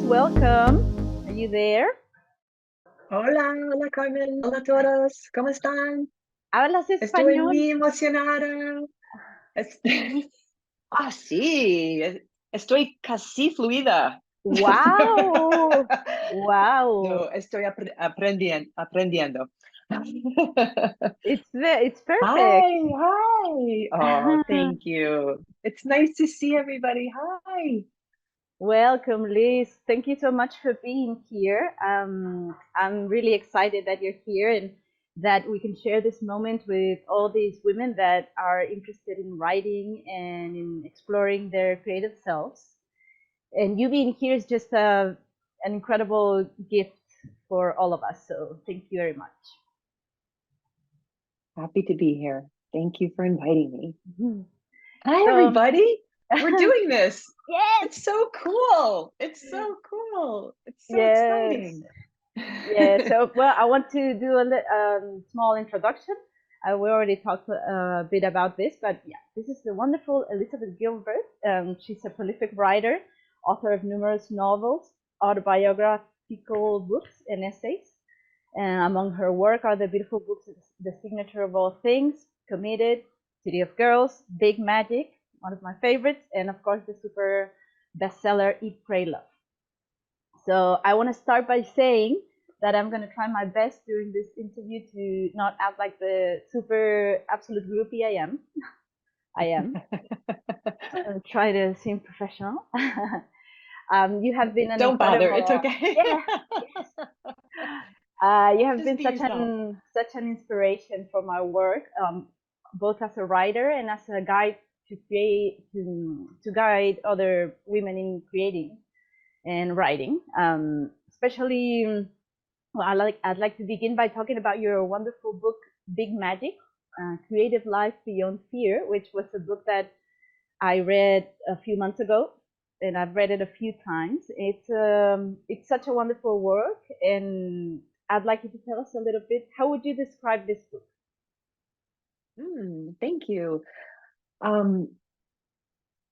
welcome. Are you there? Hola, hola Carmen, hola a todos, ¿cómo están? ¿Hablas Estoy español? muy emocionada. Es- sí, estoy casi fluida. Wow, wow. No, estoy aprendiendo. It's perfect. Hi, hi. Oh, thank you. It's nice to see everybody. Hi. Welcome, Liz. Thank you so much for being here. I'm really excited that you're here and that we can share this moment with all these women that are interested in writing and in exploring their creative selves. And you being here is just an incredible gift for all of us. So thank you very much. Happy to be here. Thank you for inviting me. Mhm. Hi, So, everybody. We're doing this. yes, It's so cool. It's so cool. It's so yes, exciting. yes. So, well, I want to do a small introduction. We already talked a bit about this, but yeah, this is the wonderful Elizabeth Gilbert. She's a prolific writer, author of numerous novels, autobiographical books, and essays. And among her work are the beautiful books The Signature of All Things, Committed, City of Girls, Big Magic, one of my favorites, and of course the super bestseller Eat, Pray, Love. So I want to start by saying that I'm going to try my best during this interview to not act like the super absolute groupie I am. I am. I'll try to seem professional. You have been an Don't bother. incredible, It's okay. yeah, yes. You have Just been be yourself. such an inspiration for my work, both as a writer and as a guide to create to guide other women in creating and writing. Especially, well, I'd like to begin by talking about your wonderful book, Big Magic: Creative Life Beyond Fear, which was a book that I read a few months ago, and I've read it a few times. It's such a wonderful work, and I'd like you to tell us a little bit. How would you describe this book? Thank you. Um,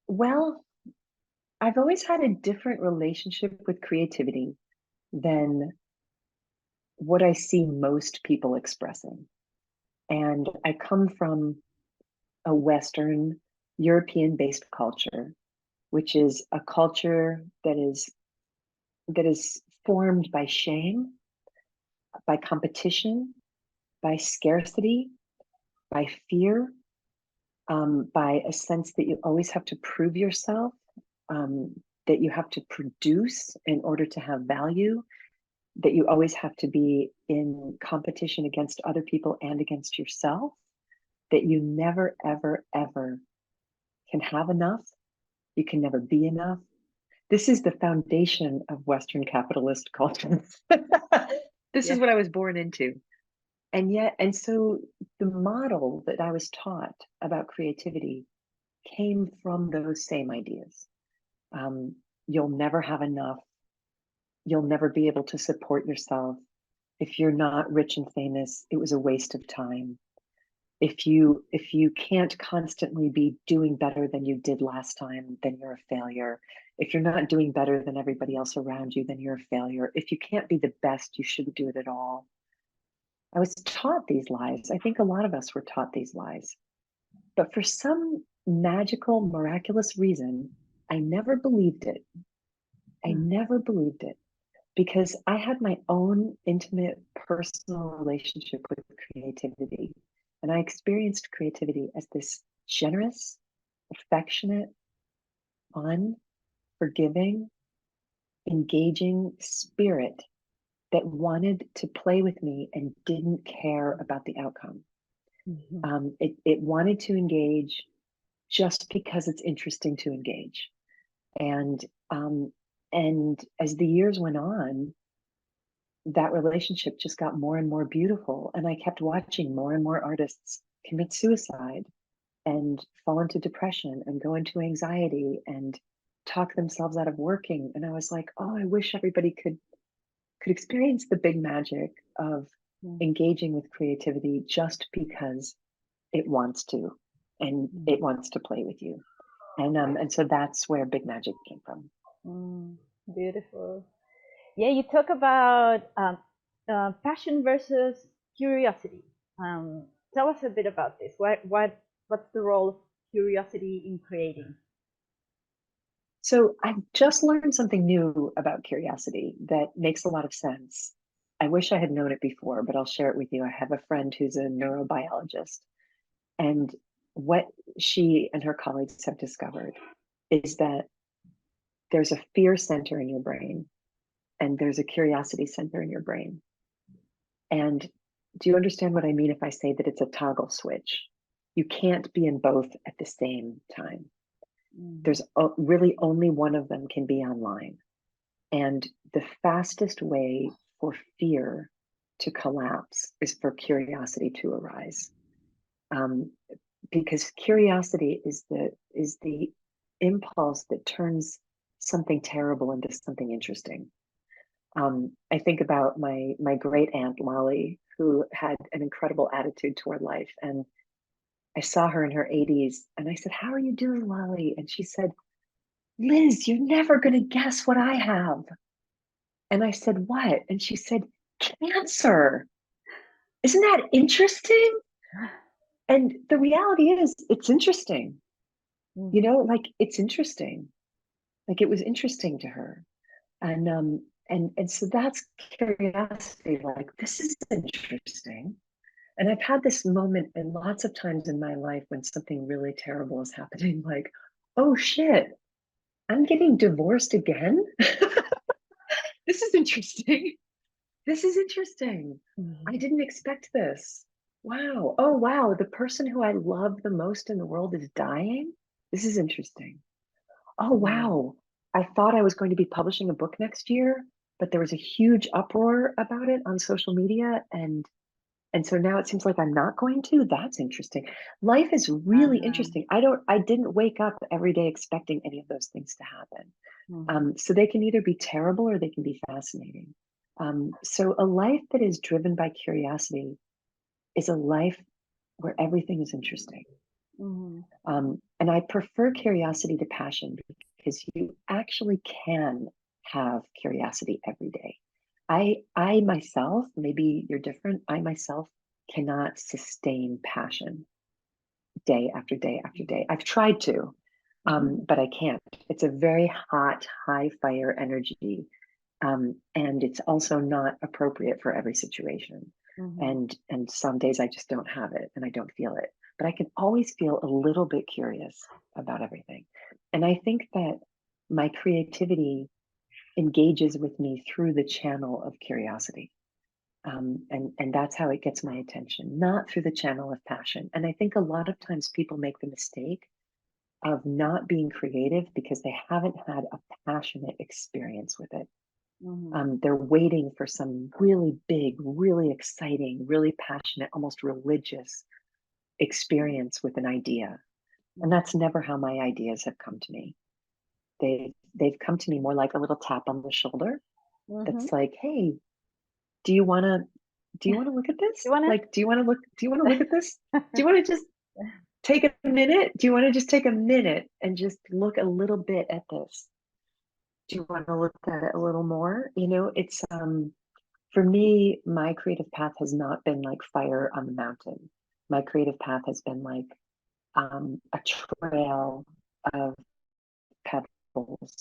well, I've always had a different relationship with creativity than what I see most people expressing. And I come from a Western European based culture, which is a culture that is formed by shame, by competition, by scarcity, by fear, by a sense that you always have to prove yourself, um, that you have to produce in order to have value, that you always have to be in competition against other people and against yourself, that you never, ever, ever can have enough. You can never be enough. This is the foundation of Western capitalist culture. This is Yes. what I was born into. And so the model that I was taught about creativity came from those same ideas. Um, you'll never have enough. You'll never be able to support yourself. If you're not rich and famous, it was a waste of time. If you can't constantly be doing better than you did last time, then you're a failure. If you're not doing better than everybody else around you, then you're a failure. If you can't be the best, you shouldn't do it at all. I was taught these lies. I think a lot of us were taught these lies. But for some magical, miraculous reason, I never believed it. I Mm. never believed it because I had my own intimate, personal relationship with creativity. And I experienced creativity as this generous, affectionate, fun, forgiving, engaging spirit that wanted to play with me and didn't care about the outcome. Mhm. It wanted to engage just because it's interesting to engage. And um, and as the years went on, that relationship just got more and more beautiful. And I kept watching more and more artists commit suicide and fall into depression and go into anxiety and talk themselves out of working. And I was like, oh, I wish everybody could experience the big magic of Mm. engaging with creativity just because it wants to and Mm. it wants to play with you. And so that's where big magic came from. Mm. Beautiful. Yeah, you talk about passion versus curiosity. Tell us a bit about this. What's the role of curiosity in creating? So I've just learned something new about curiosity that makes a lot of sense. I wish I had known it before, but I'll share it with you. I have a friend who's a neurobiologist, and what she and her colleagues have discovered is that there's a fear center in your brain and there's a curiosity center in your brain. And do you understand what I mean if I say that it's a toggle switch? You can't be in both at the same time. Mm-hmm. There's really only one of them can be online. And the fastest way for fear to collapse is for curiosity to arise. Um, because curiosity is the impulse that turns something terrible into something interesting. I think about my great aunt Lolly, who had an incredible attitude toward life, and I saw her in her 80s, and I said, "How are you doing, Lolly?" And she said, "Liz, you're never going to guess what I have." And I said, "What?" And she said, "Cancer. Isn't that interesting?" And the reality is, it's interesting. You Mm-hmm. know, like it's interesting. Like it was interesting to her. And so that's curiosity, like this is interesting. And I've had this moment and lots of times in my life when something really terrible is happening, like, oh shit, I'm getting divorced again. This is interesting. This is interesting. I didn't expect this. Wow. Oh, wow. The person who I love the most in the world is dying. This is interesting. Oh, Mm-hmm. wow. I thought I was going to be publishing a book next year, but there was a huge uproar about it on social media. And so now it seems like I'm not going to. That's interesting. Life is really Uh-huh. interesting. I didn't wake up every day expecting any of those things to happen. Mm-hmm. So they can either be terrible or they can be fascinating. So a life that is driven by curiosity is a life where everything is interesting. Mm-hmm. And I prefer curiosity to passion because you actually can have curiosity every day. I myself, maybe you're different, I myself cannot sustain passion day after day after day. I've tried to, but I can't. It's a very hot, high fire energy. And it's also not appropriate for every situation. Mm-hmm. And some days I just don't have it and I don't feel it. But I can always feel a little bit curious about everything. And I think that my creativity engages with me through the channel of curiosity. And that's how it gets my attention, not through the channel of passion. And I think a lot of times people make the mistake of not being creative because they haven't had a passionate experience with it. Mm-hmm. They're waiting for some really big, really exciting, really passionate, almost religious experience with an idea. And Mm-hmm. that's never how my ideas have come to me. They've come to me more like a little tap on the shoulder Mm-hmm. that's like, hey, do you wanna do you wanna look at this? You wanna? Like, do you wanna look at this? Do you wanna just take a minute? Do you wanna just take a minute and just look a little bit at this? Do you wanna look at it a little more? You know, it's for me, my creative path has not been like fire on the mountain. My creative path has been like a trail of pebbles,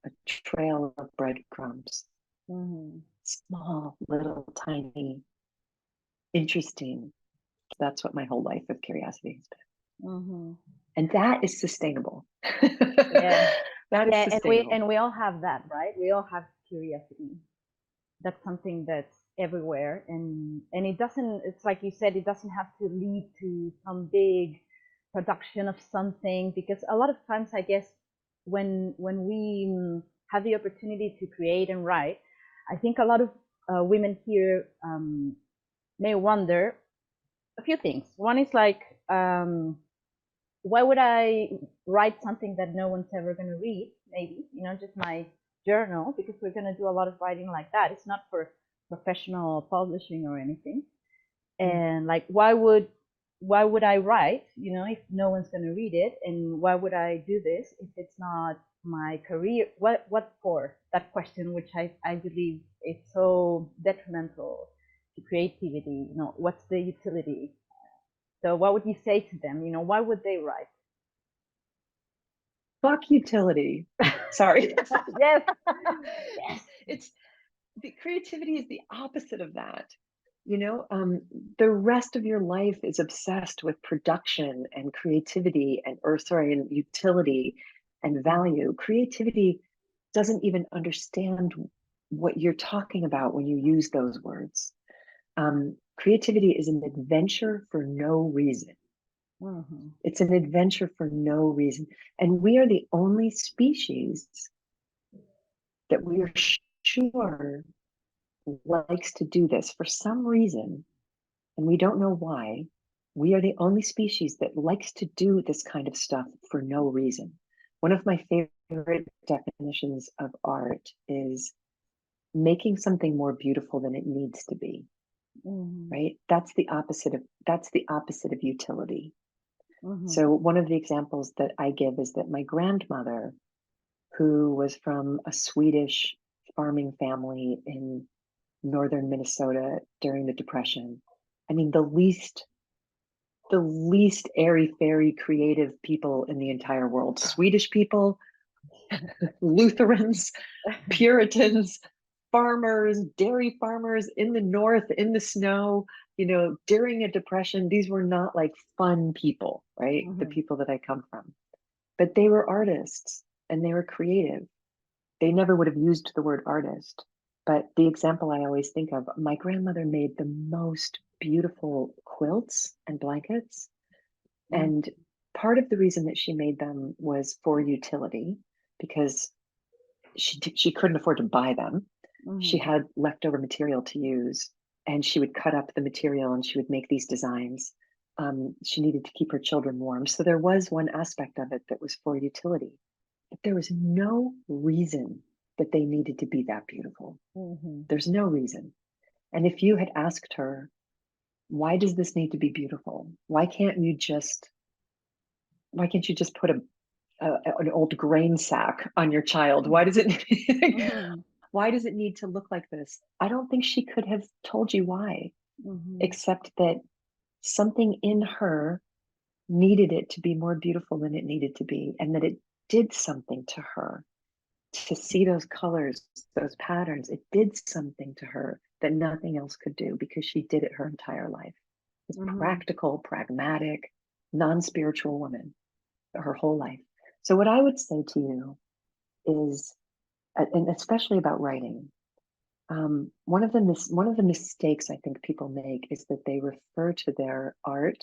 a trail of breadcrumbs, Mm-hmm. small, little, tiny, interesting. That's what my whole life of curiosity has been. Mm-hmm. And that is sustainable. Yeah. That is Yeah, and we sustainable. and we all have that, right? We all have curiosity. That's something that's everywhere, and it doesn't. It's like you said, it doesn't have to lead to some big production of something, because a lot of times, I guess, when we have the opportunity to create and write, I think a lot of women here may wonder a few things. One is like, why would I write something that no one's ever going to read? Maybe, just my journal, because we're going to do a lot of writing like that. It's not for professional publishing or anything. Mm. And like, why would I write, if no one's going to read it? And why would I do this if it's not my career, what for? That question, which I believe is so detrimental to creativity. You know, what's the utility? So what would you say to them? You know, why would they write? Fuck utility. Sorry. Yes, yes. It's the creativity is the opposite of that. You know, the rest of your life is obsessed with production and creativity and utility and value. Creativity doesn't even understand what you're talking about when you use those words. Creativity is an adventure for no reason. Mm-hmm. It's an adventure for no reason. And we are the only species that we are sure likes to do this for some reason, and we don't know why. We are the only species that likes to do this kind of stuff for no reason. One of my favorite definitions of art is making something more beautiful than it needs to be. Mm-hmm. Right? That's the opposite of utility. Mm-hmm. So one of the examples that I give is that my grandmother, who was from a Swedish farming family in northern Minnesota during the Depression. I mean, the least airy fairy creative people in the entire world. Swedish people, Lutherans, Puritans, farmers, dairy farmers in the north, in the snow, you know, during a depression. These were not like fun people, right? The Mm-hmm. people that I come from. But they were artists and they were creative. They never would have used the word artist. But the example I always think of, my grandmother made the most beautiful quilts and blankets. Mm-hmm. And part of the reason that she made them was for utility, because she couldn't afford to buy them. She Mm-hmm. had leftover material to use, and she would cut up the material and she would make these designs. She needed to keep her children warm. So there was one aspect of it that was for utility, but there was no reason that they needed to be that beautiful. Mm-hmm. There's no reason. And if you had asked her, why does this need to be beautiful? Why can't you just put an old grain sack on your child? Why does it Mm-hmm. why does it need to look like this? I don't think she could have told you why, Mm-hmm. except that something in her needed it to be more beautiful than it needed to be, and that it did something to her to see those colors, those patterns. It did something to her that nothing else could do because she did it her entire life. It's Mm-hmm. practical, pragmatic, non-spiritual woman her whole life. So what I would say to you is, and especially about writing, one of the mistakes I think people make is that they refer to their art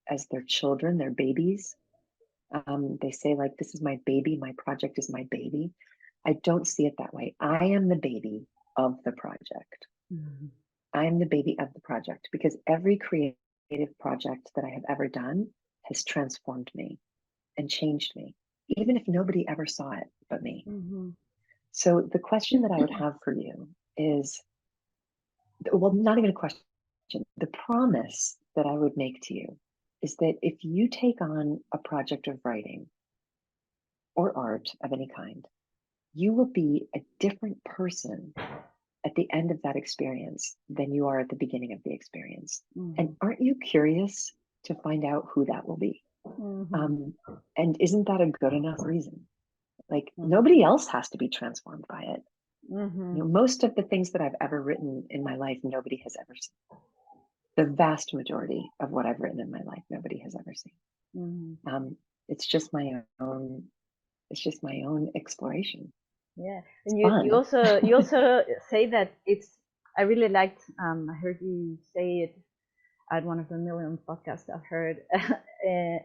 as their children, their babies. They say like, "This is my baby. My project is my baby." I don't see it that way. I am the baby of the project. Mm-hmm. I am the baby of the project because every creative project that I have ever done has transformed me and changed me, even if nobody ever saw it but me. Mm-hmm. So the question that I would have for you is, well, not even a question. The promise that I would make to you is that if you take on a project of writing or art of any kind, you will be a different person at the end of that experience than you are at the beginning of the experience. And Mm-hmm. aren't you curious to find out who that will be? Mm-hmm. Um, and isn't that a good enough reason? Like Mm-hmm. nobody else has to be transformed by it. Mm-hmm. You know, most of the things that I've ever written in my life, nobody has ever seen. The vast majority of what I've written in my life, nobody has ever seen. Mm-hmm. It's just my own. It's just my own exploration. Yeah, It's and fun. you also say that it's. I really liked. I heard you say it at one of the million podcasts I've heard,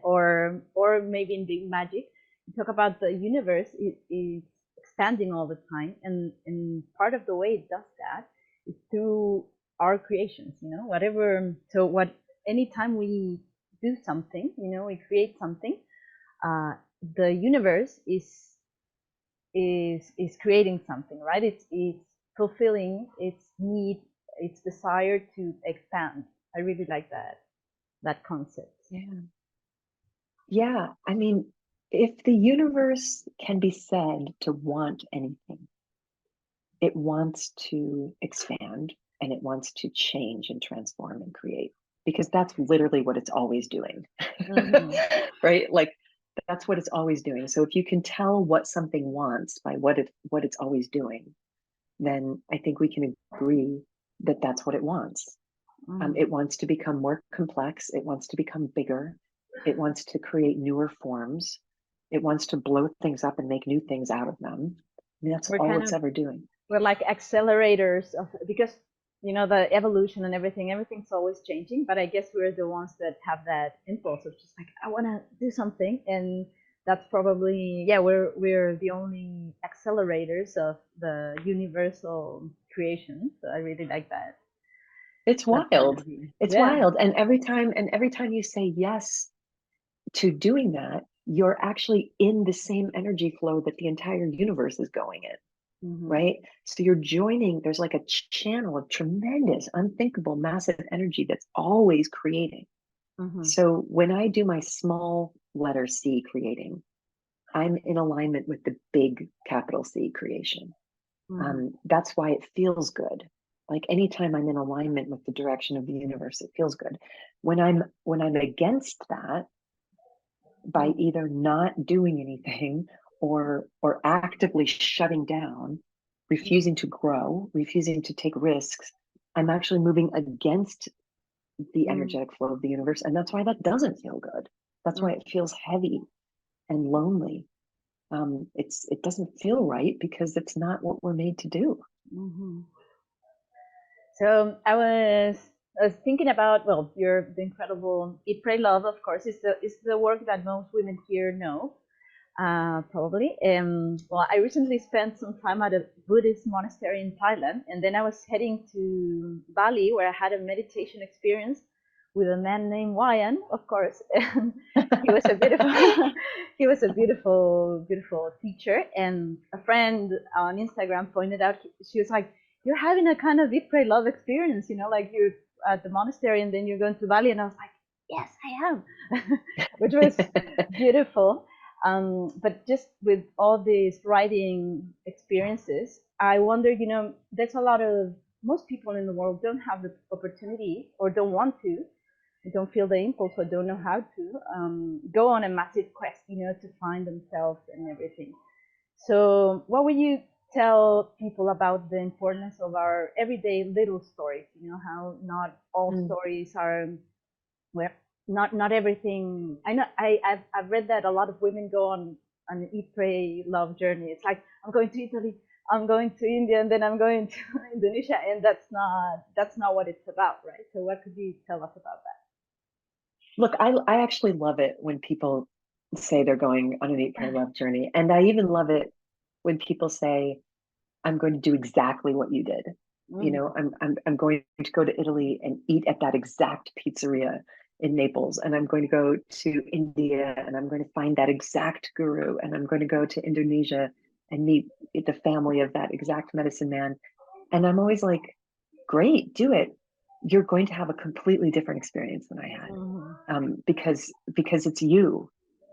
or maybe in Big Magic. You talk about the universe is expanding all the time, and part of the way it does that is through our creations. You know, whatever. So what? Anytime we do something, you know, we create something. Uh, the universe is creating something, right? It's fulfilling its need, its desire to expand. I really like that concept. Yeah. Yeah. I mean, if the universe can be said to want anything, it wants to expand and it wants to change and transform and create, because that's literally what it's always doing. Mm-hmm. Right? Like that's what it's always doing. So if you can tell what something wants by what it's always doing, then I think we can agree that that's what it wants. Mm-hmm. It wants to become more complex. It wants to become bigger. It wants to create newer forms. It wants to blow things up and make new things out of them. I mean, that's We're all kind it's of ever doing. we're like accelerators of, because the evolution and everything's always changing, but I guess we're the ones that have that impulse of just like, I want to do something. And that's probably, yeah, we're the only accelerators of the universal creation. So I really like It's that point of wild. view. It's Yeah. wild. And every time you say yes to doing that, you're actually in the same energy flow that the entire universe is going in. Mm-hmm. Right? So you're joining, there's like a channel of tremendous, unthinkable, massive energy that's always creating. Mm-hmm. So when I do my small letter C creating, I'm in alignment with the big capital C creation. Mm-hmm. That's why it feels good. Like anytime I'm in alignment with the direction of the universe, it feels good. When I'm against that, by either not doing anything or actively shutting down, refusing to grow, refusing to take risks, I'm actually moving against the Mm-hmm. energetic flow of the universe. And that's why that doesn't feel good. That's why it feels heavy and lonely. It doesn't feel right because it's not what we're made to do. Mm-hmm. So I was thinking about, well, your the incredible Eat Pray Love, of course, is the work that most women here know, probably. Well, I recently spent some time at a Buddhist monastery in Thailand, and then I was heading to Bali, where I had a meditation experience with a man named Wayan, of course. And he was a beautiful, he was a beautiful, beautiful teacher. And a friend on Instagram pointed out, she was like, "You're having a kind of Eat, Pray, Love experience, like you're at the monastery and then you're going to Bali." And I was like, "Yes, I am," which was beautiful. But just with all these writing experiences, I wonder, there's a lot of, most people in the world don't have the opportunity or don't want to, don't feel the impulse or don't know how to go on a massive quest, to find themselves and everything. So, what would you tell people about the importance of our everyday little stories? How not all Mm. stories are, well, not everything. I know I've read that a lot of women go on an eat, pray, love journey. It's like, I'm going to Italy, I'm going to India, and then I'm going to Indonesia, and that's not what it's about, right? So what could you tell us about that? Look, I actually love it when people say they're going on an eat, pray, love journey. And I even love it when people say, I'm going to do exactly what you did. Mm-hmm. I'm going to go to Italy and eat at that exact pizzeria in Naples, and I'm going to go to India and I'm going to find that exact guru, and I'm going to go to Indonesia and meet the family of that exact medicine man. And I'm always like, great, do it. You're going to have a completely different experience than I had, Mm-hmm. because it's you.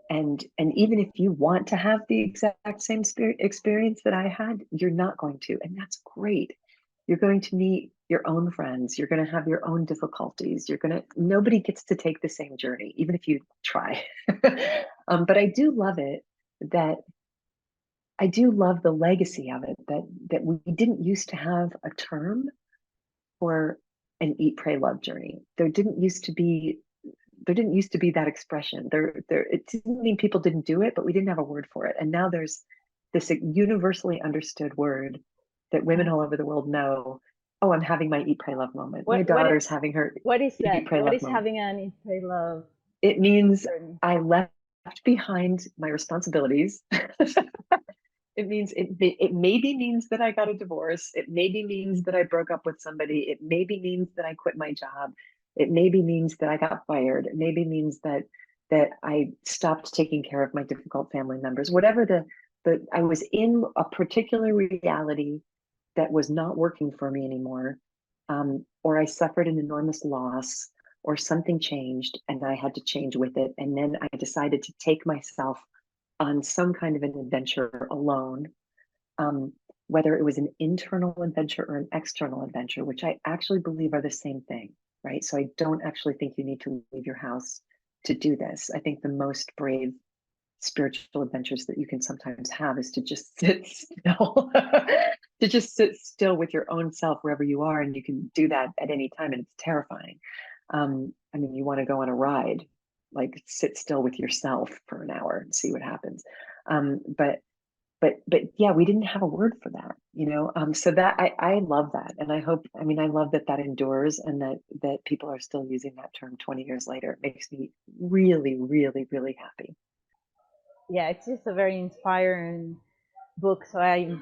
And even if you want to have the exact same experience that I had, you're not going to, and that's great. You're going to meet your own friends. You're going to have your own difficulties. Nobody gets to take the same journey, even if you try. But I do love it that I do love the legacy of it, that we didn't used to have a term for an eat, pray, love journey. There didn't used to be that expression. It didn't mean people didn't do it, but we didn't have a word for it. And now there's this universally understood word that women all over the world know. Oh, I'm having my eat, pray, love moment. My What daughter's having her what is eat, that? pray, What love is moment. having an eat, pray, love It means journey? I left behind my responsibilities. It maybe means that I got a divorce. It maybe means that I broke up with somebody. It maybe means that I quit my job. It maybe means that I got fired. It maybe means that I stopped taking care of my difficult family members. Whatever the I was in a particular reality that was not working for me anymore, or I suffered an enormous loss, or something changed and I had to change with it. And then I decided to take myself on some kind of an adventure alone, um, whether it was an internal adventure or an external adventure, which I actually believe are the same thing, right? So I don't actually think you need to leave your house to do this. I think the most brave spiritual adventures that you can sometimes have is to just sit still, to just sit still with your own self wherever you are. And you can do that at any time. And it's terrifying. I mean, you want to go on a ride, like sit still with yourself for an hour and see what happens. But yeah, we didn't have a word for that, you know. So that I love that, and I hope. I mean, I love that that endures, and that people are still using that term 20 years later. It makes me really, really, really happy. Yeah, it's just a very inspiring book. So I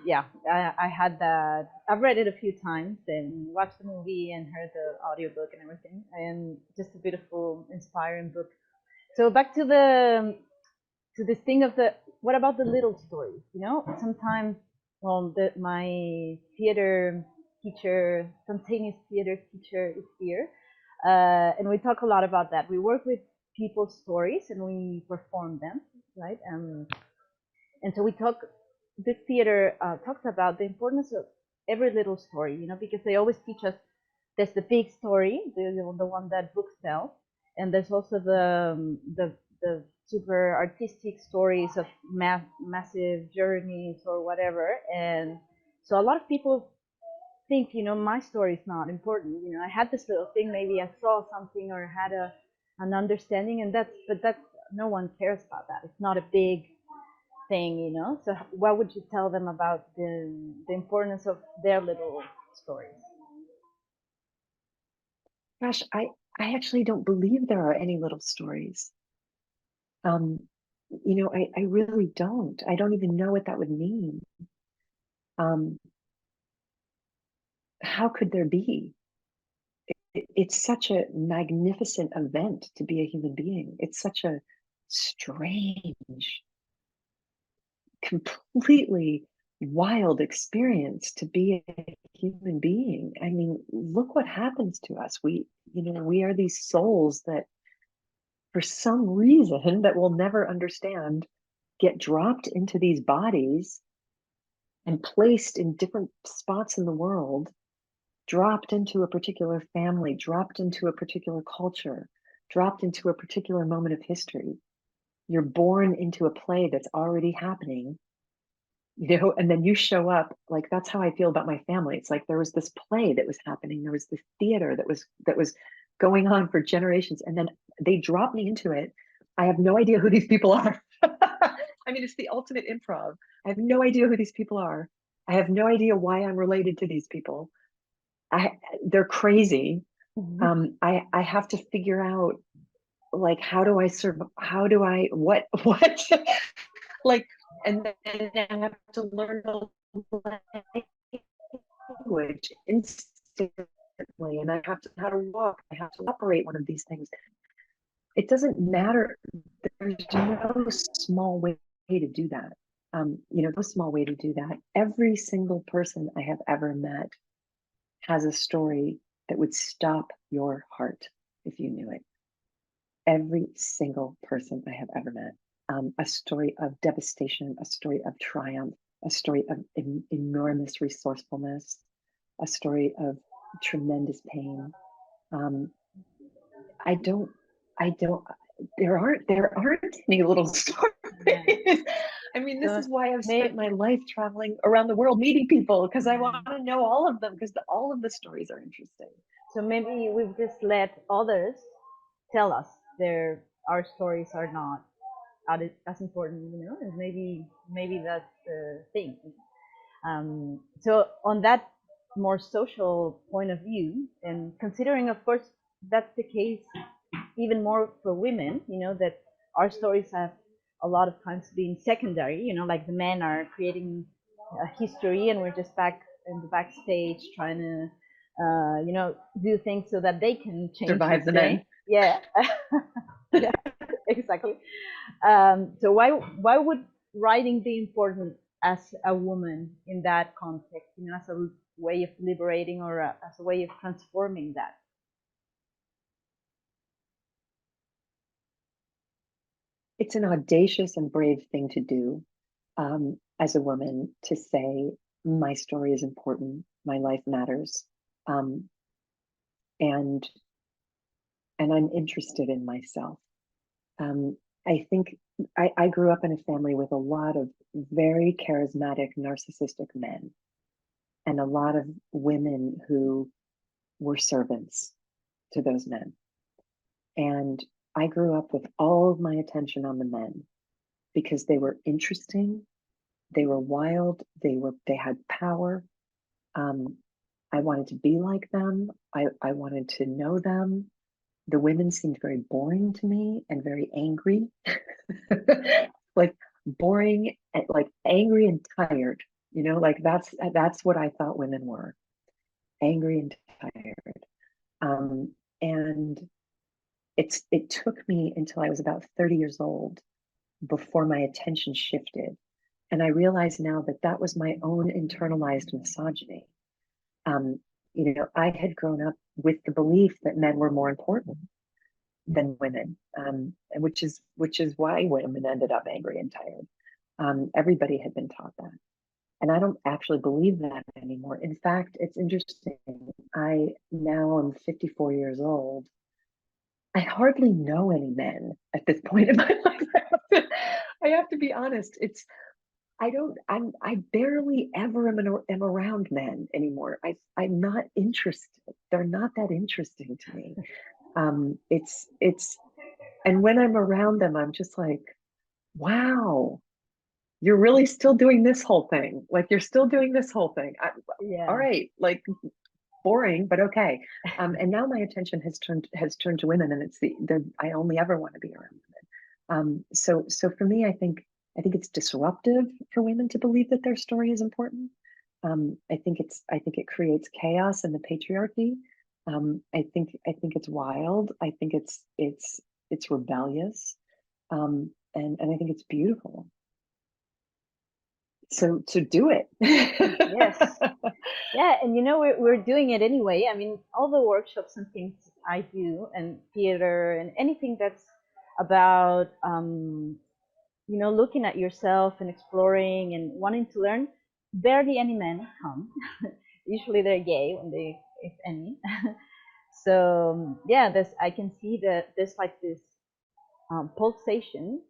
had that. I've read it a few times and watched the movie and heard the audiobook and everything, and just a beautiful, inspiring book. So back to this thing of the what about the little stories? You know, sometimes, well, my theater teacher, spontaneous theater teacher, is here, and we talk a lot about that. We work with people's stories and we perform them, right? And so we talk. This theater talks about the importance of every little story, you know, because they always teach us there's the big story, the one that books tell, and there's also the super artistic stories of massive journeys or whatever. And so a lot of people think, you know, my story is not important. You know, I had this little thing, maybe I saw something or had an understanding, and that's no one cares about that. It's not a big thing, you know. So what would you tell them about the importance of their little stories? Gosh, I actually don't believe there are any little stories. Um, you know, I really don't. I don't even know what that would mean. Um, how could there be? It's such a magnificent event to be a human being. It's such a strange, completely wild experience to be a human being. I mean, look what happens to us. We are these souls that for some reason that we'll never understand get dropped into these bodies and placed in different spots in the world, dropped into a particular family, dropped into a particular culture, dropped into a particular moment of history. You're born into a play that's already happening, you know, and then you show up. Like, that's how I feel about my family. It's like there was this play that was happening, there was this theater that was going on for generations, and then they drop me into it. I have no idea who these people are. I mean, it's the ultimate improv. I have no idea who these people are. I have no idea why I'm related to these people. They're crazy. Mm-hmm. I have to figure out, like, how do I survive? How do I what like, and then I have to learn the language instantly, and I have to how to walk. I have to operate one of these things. It doesn't matter. There's no small way to do that. You know, no small way to do that. Every single person I have ever met has a story that would stop your heart if you knew it. Every single person I have ever met. A story of devastation, a story of triumph, a story of enormous resourcefulness, a story of tremendous pain. Um, I don't, I don't, there aren't any little stories. Yeah. I mean, this So is why I've spent may, my life traveling around the world meeting people, because I want to know all of them, because all of the stories are interesting. so maybe we've just let others tell us our stories are not as important, you know, and maybe that's the thing. So on that more social point of view, and considering, of course, that's the case even more for women, you know, that our stories have a lot of times been secondary, you know, like the men are creating a history and we're just back in the backstage trying to, you know, do things so that they can change Survive the history. men. Yeah, yeah, exactly. So why would writing be important as a woman in that context, you know, as a way of liberating or as a way of transforming that? it's an audacious and brave thing to do, as a woman, to say my story is important, my life matters, um, and I'm interested in myself. Um, I think I grew up in a family with a lot of very charismatic, narcissistic men, and a lot of women who were servants to those men. And I grew up with all of my attention on the men because they were interesting, they were wild, they had power. Um, I wanted to be like them. I wanted to know them. The women seemed very boring to me and very angry. Like boring and like angry and tired. Like that's what I thought women were. Angry and tired. And it took me until I was about 30 years old before my attention shifted. And I realize now that that was my own internalized misogyny. Um, I had grown up with the belief that men were more important than women, and which is why women ended up angry and tired. Everybody had been taught that, and I don't actually believe that anymore. In fact, it's interesting. I now am 54 years old. I hardly know any men at this point in my life. I have to be honest. I barely ever am around men anymore. I'm not interested. They're not that interesting to me. It's and when I'm around them, I'm just like, wow, you're really still doing this whole thing. Like you're still doing this whole thing. All Yeah. right, like boring, but okay. And now my attention has turned to women, and it's I only ever want to be around women. So for me, I think it's disruptive for women to believe that their story is important. I think it creates chaos in the patriarchy. I think it's wild. I think it's rebellious, and I think it's beautiful. So do it. Yes. Yeah, and we're doing it anyway. I mean, all the workshops and things I do, and theater, and anything that's about looking at yourself and exploring and wanting to learn. Barely any men come. Usually they're gay when they, if any. So yeah, I can see that there's like this pulsation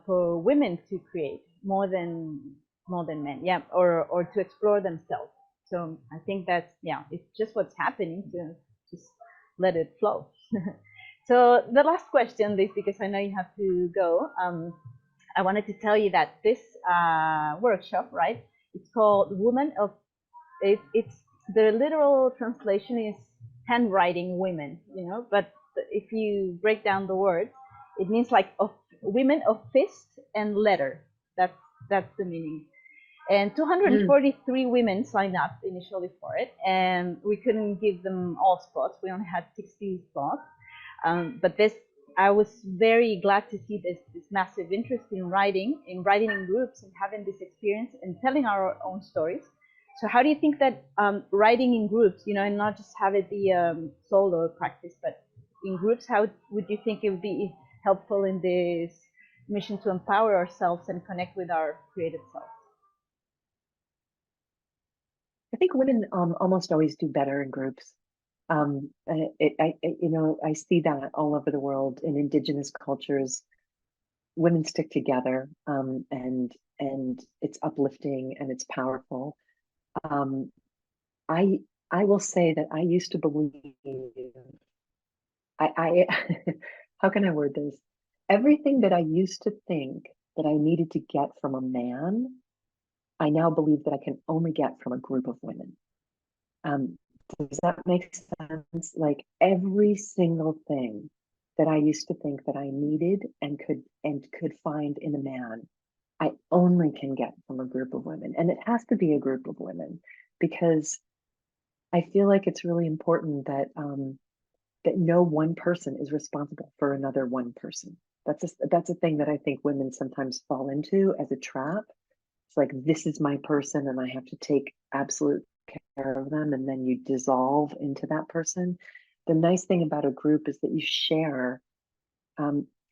for women to create more than men, yeah, or to explore themselves. So I think that's, yeah, it's just what's happening, to just let it flow. So the last question, Liz, because I know you have to go. I wanted to tell you that this workshop, right? It's called Woman of. It's the literal translation is handwriting women, but if you break down the words, it means like of women of fist and letter. That's the meaning. And Mm. 243 women signed up initially for it, and we couldn't give them all spots. We only had 60 spots. But I was very glad to see this massive interest in writing in groups, and having this experience and telling our own stories. So how do you think that writing in groups, and not just have it be solo practice, but in groups, how would you think it would be helpful in this mission to empower ourselves and connect with our creative self? I think women almost always do better in groups. I see that all over the world in indigenous cultures. Women stick together, and it's uplifting and it's powerful. Um, I I will say that I used to believe I how can I word this? Everything that I used to think that I needed to get from a man, I now believe that I can only get from a group of women. Um, does that make sense? Like every single thing that I used to think that I needed and could find in a man, I only can get from a group of women. And it has to be a group of women because I feel like it's really important that no one person is responsible for another one person. That's a thing that I think women sometimes fall into as a trap. It's like, this is my person and I have to take absolute care of them, and then you dissolve into that person. The nice thing about a group is that you share.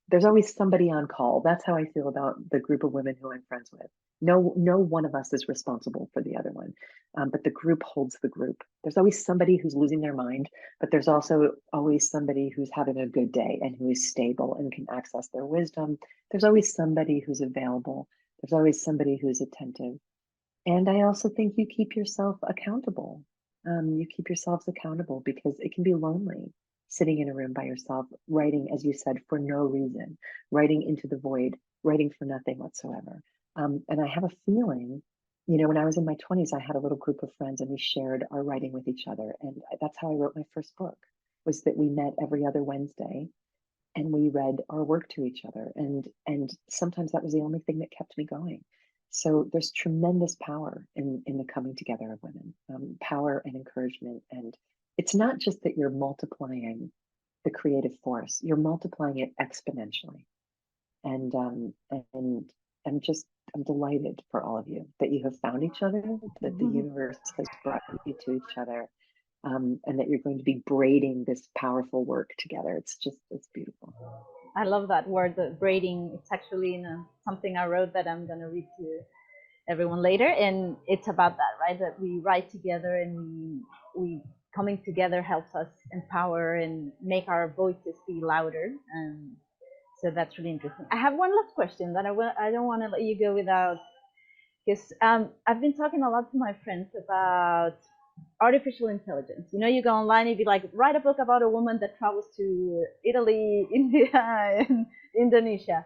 there's always somebody on call. That's how I feel about the group of women who I'm friends with. No one of us is responsible for the other one, but the group holds the group. There's always somebody who's losing their mind, but there's also always somebody who's having a good day and who is stable and can access their wisdom. There's always somebody who's available. There's always somebody who's attentive. And I also think you keep yourself accountable. You keep yourselves accountable because it can be lonely sitting in a room by yourself, writing, as you said, for no reason, writing into the void, writing for nothing whatsoever. And I have a feeling, when I was in my 20s, I had a little group of friends and we shared our writing with each other. And that's how I wrote my first book, was that we met every other Wednesday and we read our work to each other. And sometimes that was the only thing that kept me going. So there's tremendous power in the coming together of women, power and encouragement. And it's not just that you're multiplying the creative force, you're multiplying it exponentially. And I'm delighted for all of you that you have found each other, that the universe has brought you to each other, and that you're going to be braiding this powerful work together. It's beautiful. I love that word, the braiding. It's actually something I wrote that I'm going to read to everyone later. And it's about that, right? That we write together and we coming together helps us empower and make our voices be louder. And so that's really interesting. I have one last question that I don't want to let you go without, because I've been talking a lot to my friends about artificial intelligence. You go online and be like, write a book about a woman that travels to Italy, India, and Indonesia.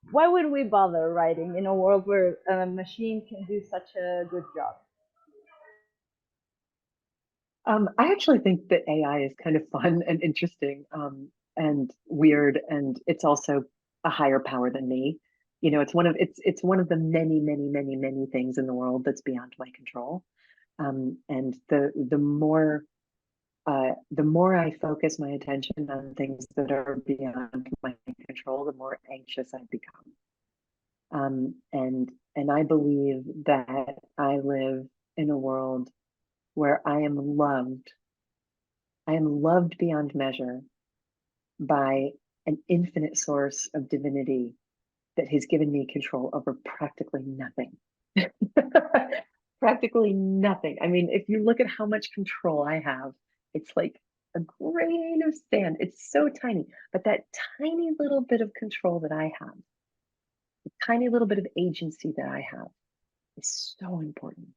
Why would we bother writing in a world where a machine can do such a good job? I actually think that AI is kind of fun and interesting, and weird, and it's also a higher power than me. It's one of the many things in the world that's beyond my control. And the more I focus my attention on things that are beyond my control, the more anxious I become. And I believe that I live in a world where I am loved. I am loved beyond measure by an infinite source of divinity that has given me control over practically nothing. Practically nothing. I mean, if you look at how much control I have, it's like a grain of sand. It's so tiny, but that tiny little bit of control that I have, the tiny little bit of agency that I have, is so important.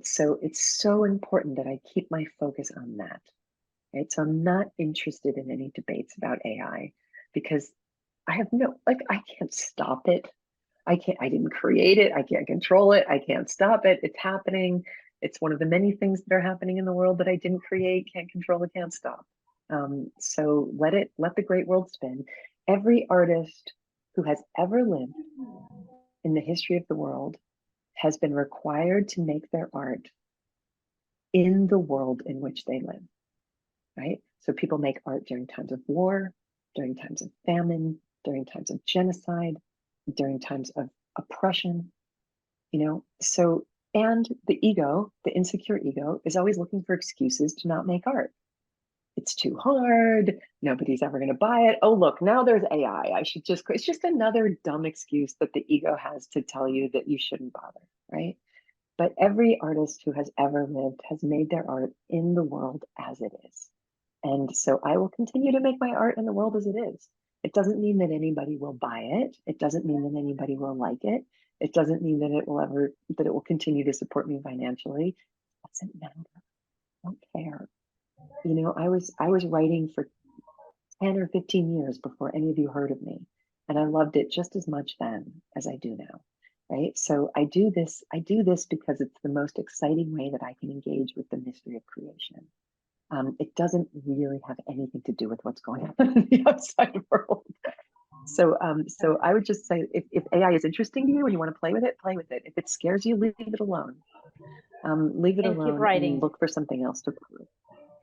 So it's so important that I keep my focus on that. Right? So I'm not interested in any debates about AI because I have I can't stop it. I didn't create it. I can't control it. I can't stop it. It's happening. It's one of the many things that are happening in the world that I didn't create, can't control it, can't stop. So let the great world spin. Every artist who has ever lived in the history of the world has been required to make their art in the world in which they live, right? So people make art during times of war, during times of famine, during times of genocide, during times of oppression, So, and the ego, the insecure ego, is always looking for excuses to not make art. It's too hard. Nobody's ever going to buy it. Oh, look, now there's AI. It's just another dumb excuse that the ego has to tell you that you shouldn't bother, right? But every artist who has ever lived has made their art in the world as it is. And so I will continue to make my art in the world as it is. It doesn't mean that anybody will buy it. It doesn't mean that anybody will like it. It doesn't mean that it will continue to support me financially. It doesn't matter. I don't care. I was writing for 10 or 15 years before any of you heard of me. And I loved it just as much then as I do now. Right. So I do this because it's the most exciting way that I can engage with the mystery of creation. It doesn't really have anything to do with what's going on in the outside world. So I would just say, if AI is interesting to you and you want to play with it, play with it. If it scares you, leave it alone. Leave it and alone keep writing. and look for something else to play with.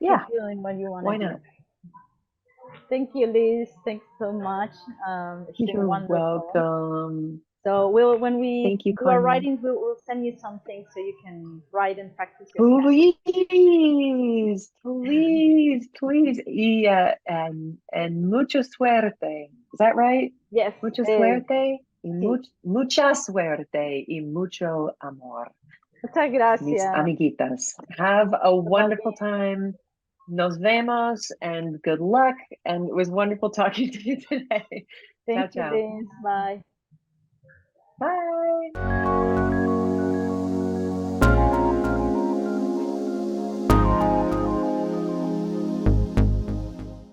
Yeah. Keep doing what you want to do. Why not? Thank you, Liz. Thanks so much. You're welcome. So when we Thank you, do our Carmen. writing, we'll send you something so you can write and practice your Spanish. Please. And mucha suerte. Is that right? Yes. Mucha suerte y Sí. mucha suerte y mucho amor. Muchas Mis gracias. amiguitas. Have a wonderful También. time. Nos vemos and good luck. And it was wonderful talking to you today. Ciao, Thank you, ciao. Liz. Bye. Bye.